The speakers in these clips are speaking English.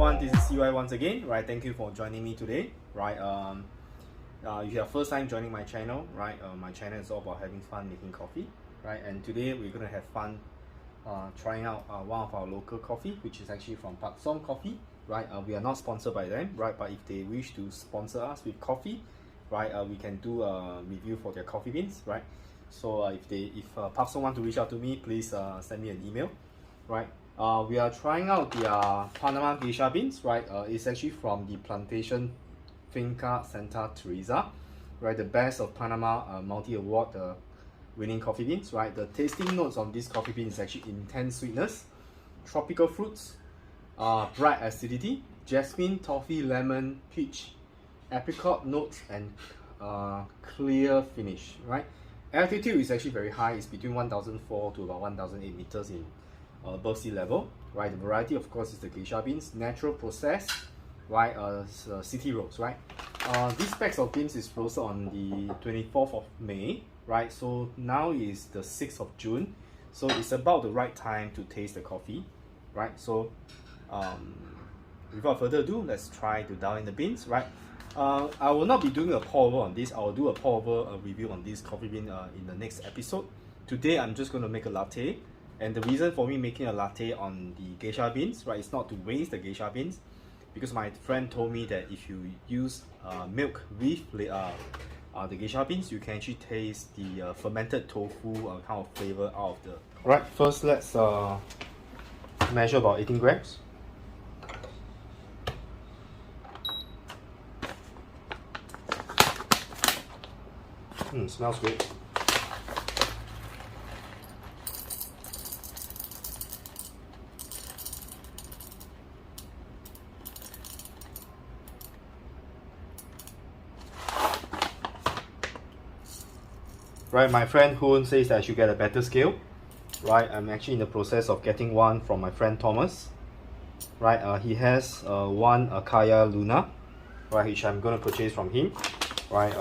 everyone, this is CY once again, right? Thank you for joining me today, right? If you're first time joining my channel, right? My channel is all about having fun making coffee, right? And today we're gonna have fun trying out one of our local coffee, which is actually from Paksong Coffee, right? We are not sponsored by them, right? But if they wish to sponsor us with coffee, right, we can do a review for their coffee beans, right? So if Paksong want to reach out to me, please send me an email, right? We are trying out the Panama Geisha beans, right? It's actually from the Plantation Finca Santa Teresa, right? The best of Panama multi-award winning coffee beans, right? The tasting notes on this coffee bean is actually intense sweetness, tropical fruits, bright acidity, jasmine, toffee, lemon, peach, apricot notes, and clear finish, right? Altitude is actually very high. It's between 1,004 to about 1,008 meters in above sea level, right? The variety, of course, is the geisha beans, natural process, right? City roasts, right? This packs of beans is roasted on the 24th of May, right? So now is the 6th of June, so it's about the right time to taste the coffee, right? So without further ado, let's try to dial in the beans, right? I will not be doing a pour over on this. I will do a pour over review on this coffee bean in the next episode. Today I'm just going to make a latte, and the reason for me making a latte on the geisha beans, right, is not to waste the geisha beans, because my friend told me that if you use milk with the geisha beans, you can actually taste the fermented tofu kind of flavor out of the... Right, first let's measure about 18 grams. Smells great. Right, my friend Hoon says that I should get a better scale. Right, I'm actually in the process of getting one from my friend Thomas. Right, he has one Akaya Luna, right, which I'm going to purchase from him. Right,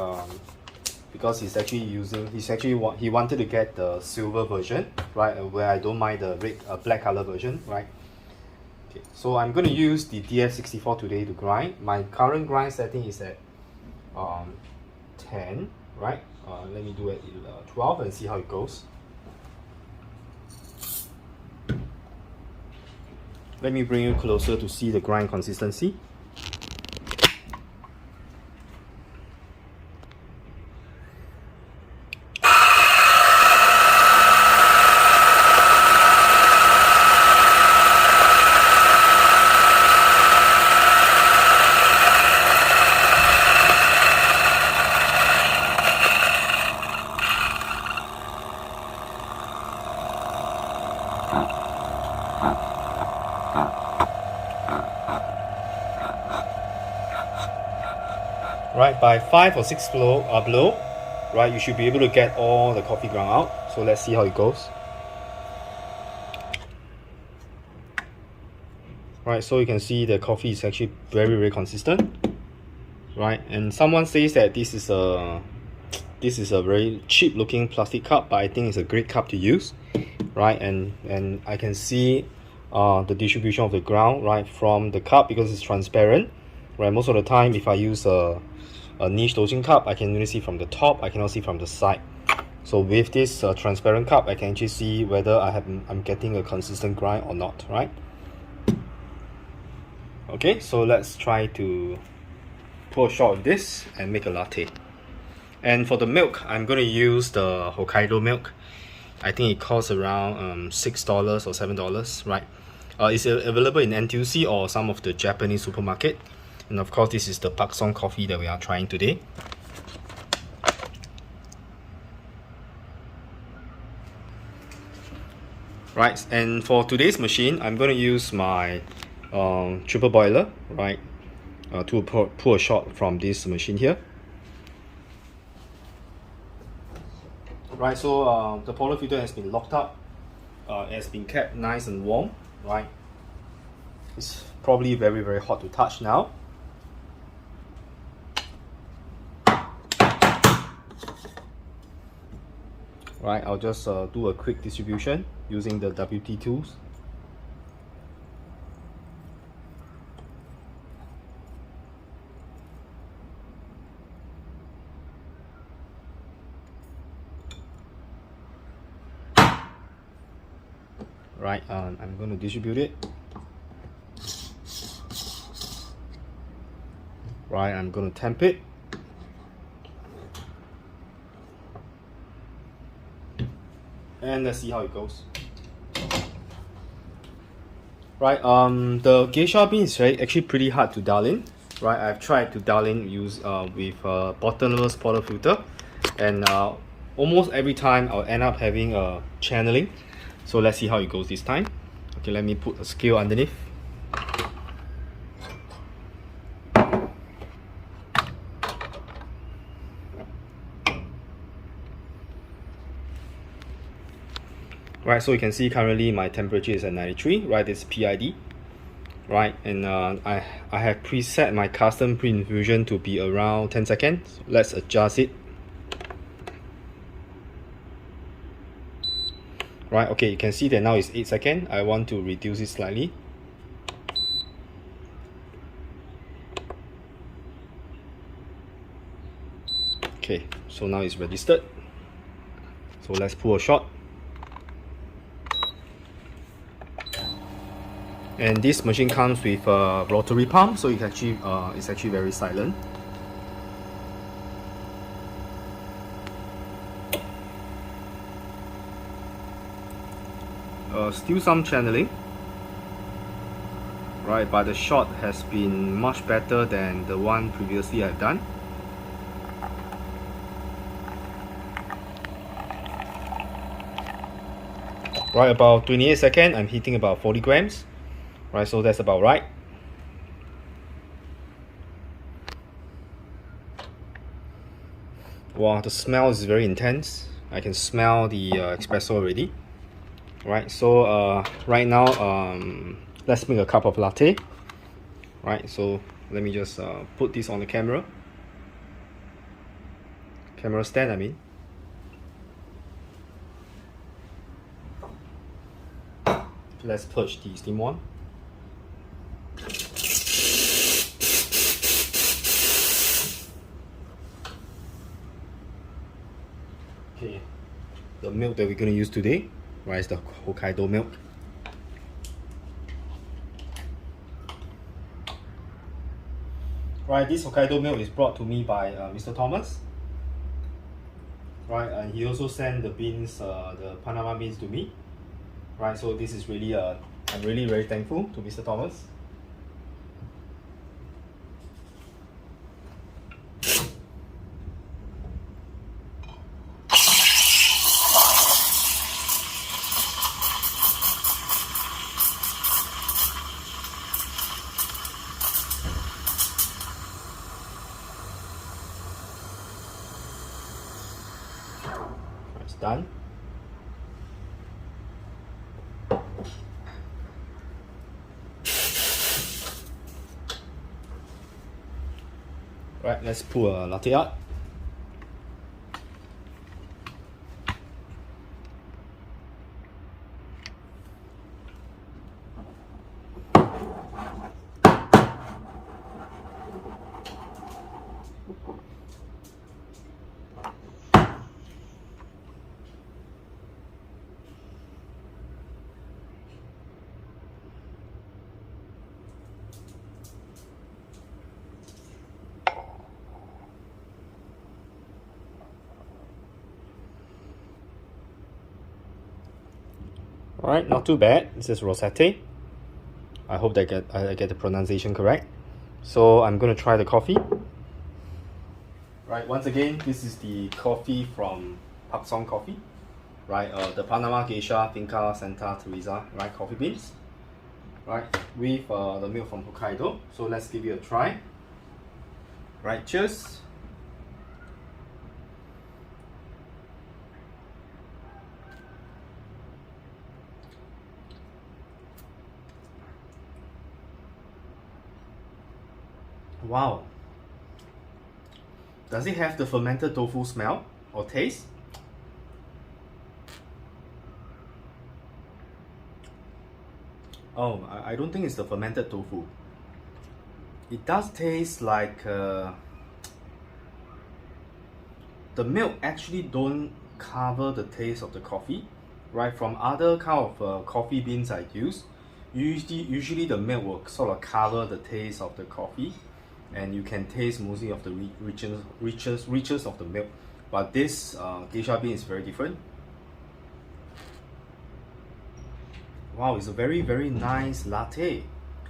because he wanted to get the silver version, right, where I don't mind the red, black color version, right. Okay, so I'm going to use the DF64 today to grind. My current grind setting is at 10, right. Let me do it at 12 and see how it goes. Let me bring you closer to see the grind consistency. Right, by 5 or 6 blow, right, you should be able to get all the coffee ground out. So let's see how it goes. Right, so you can see the coffee is actually very consistent. Right, and someone says that this is a very cheap looking plastic cup, but I think it's a great cup to use. Right, and I can see the distribution of the ground right from the cup because it's transparent. Right, most of the time if I use a niche dosing cup, I can only see from the top, I cannot see from the side. So with this transparent cup, I can actually see whether I'm getting a consistent grind or not, right? Okay, so let's try to pour a shot of this and make a latte. And for the milk, I'm going to use the Hokkaido milk. I think it costs around $6 or $7, right? It's available in NTUC or some of the Japanese supermarket. And of course, this is the Paksong coffee that we are trying today. Right, and for today's machine, I'm going to use my triple boiler, right, to pour a shot from this machine here. Right, so the polar filter has been locked up, it has been kept nice and warm, right? It's probably very hot to touch now. Right, I'll just do a quick distribution using the WT tools. right? I'm going to distribute it. Right, I'm going to temp it. And let's see how it goes. Right, the geisha bean is actually pretty hard to dial in. Right, I've tried to dial in with bottomless portafilter, and almost every time I'll end up having a channeling. So let's see how it goes this time. Okay, let me put a scale underneath. Right, so you can see currently my temperature is at 93. Right, it's PID. Right, and I have preset my custom pre-infusion to be around 10 seconds. Let's adjust it. Right, okay, you can see that now it's 8 seconds. I want to reduce it slightly. Okay, so now it's registered. So let's pull a shot. And this machine comes with a rotary pump, so it's actually very silent. Still some channeling, right? But the shot has been much better than the one previously I've done. Right, about 28 seconds, I'm hitting about 40 grams. Right, so that's about right. Wow, the smell is very intense. I can smell the espresso already. Right, so right now let's make a cup of latte. Right, so let me just put this on the camera stand, I mean. Let's purge the steam one. Okay, the milk that we're going to use today, right, is the Hokkaido milk. Right, this Hokkaido milk is brought to me by Mr. Thomas. Right, and he also sent the beans, the Panama beans to me. Right, so this is really, I'm really very thankful to Mr. Thomas. It's done. Right, let's pull a latte art. Alright, not too bad. This is Roastery. I hope that I get the pronunciation correct. So I'm going to try the coffee. Right, once again, this is the coffee from Paksong Coffee. Right, the Panama Geisha Finca Santa Teresa, right, coffee beans. Right, with the milk from Hokkaido. So let's give it a try. Right, cheers. Wow. Does it have the fermented tofu smell or taste? Oh, I don't think it's the fermented tofu. It does taste like the milk actually don't cover the taste of the coffee. right? From other kind of coffee beans I use, usually the milk will sort of cover the taste of the coffee, and you can taste mostly of the richness of the milk. But this geisha bean is very different. Wow, it's a very nice latte.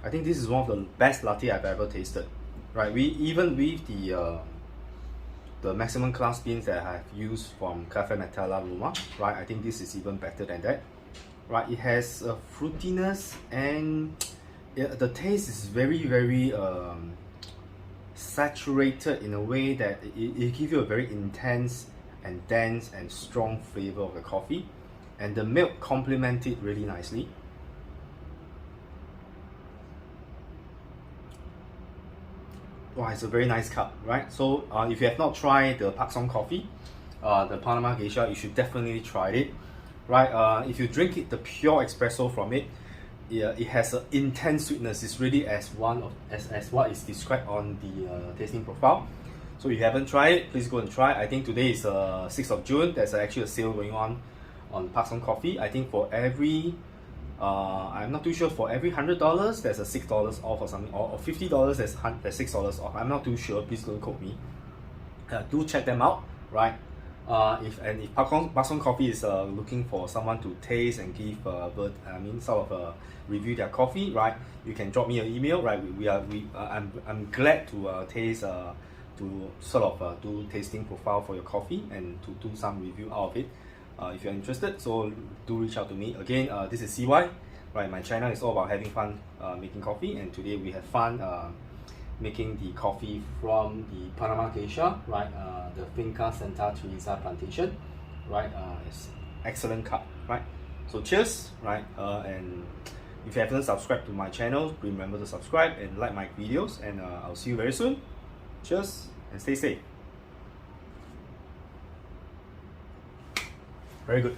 I think this is one of the best latte I've ever tasted. Right, even with the maximum class beans that I have used from Cafe Metalla Roma, right, I think this is even better than that. Right, it has a fruitiness, and the taste is very saturated in a way that it gives you a very intense and dense and strong flavor of the coffee, and the milk complements it really nicely. Wow, it's a very nice cup, right? So if you have not tried the Paksong coffee, the Panama Geisha, you should definitely try it, right? If you drink it, the pure espresso from it, yeah, it has an intense sweetness. It's really as what is described on the tasting profile. So if you haven't tried it, please go and try. I think today is 6th of June. There's actually a sale going on Paksong coffee. I think for every I'm not too sure, for every $100 there's a $6 off or something, or $50 there's $6 off. I'm not too sure, please don't quote me. Do check them out, right? If Paksong Coffee is looking for someone to taste and give sort of review their coffee, right, you can drop me an email, right? I'm glad to taste to sort of do tasting profile for your coffee and to do some review out of it. If you're interested, so do reach out to me. Again, this is CY, right? My channel is all about having fun making coffee, and today we have fun making the coffee from the Panama Geisha, right? The Finca Santa Teresa plantation, right? It's excellent cup, right? So cheers, right? And if you haven't subscribed to my channel, remember to subscribe and like my videos, and I'll see you very soon. Cheers and stay safe. Very good.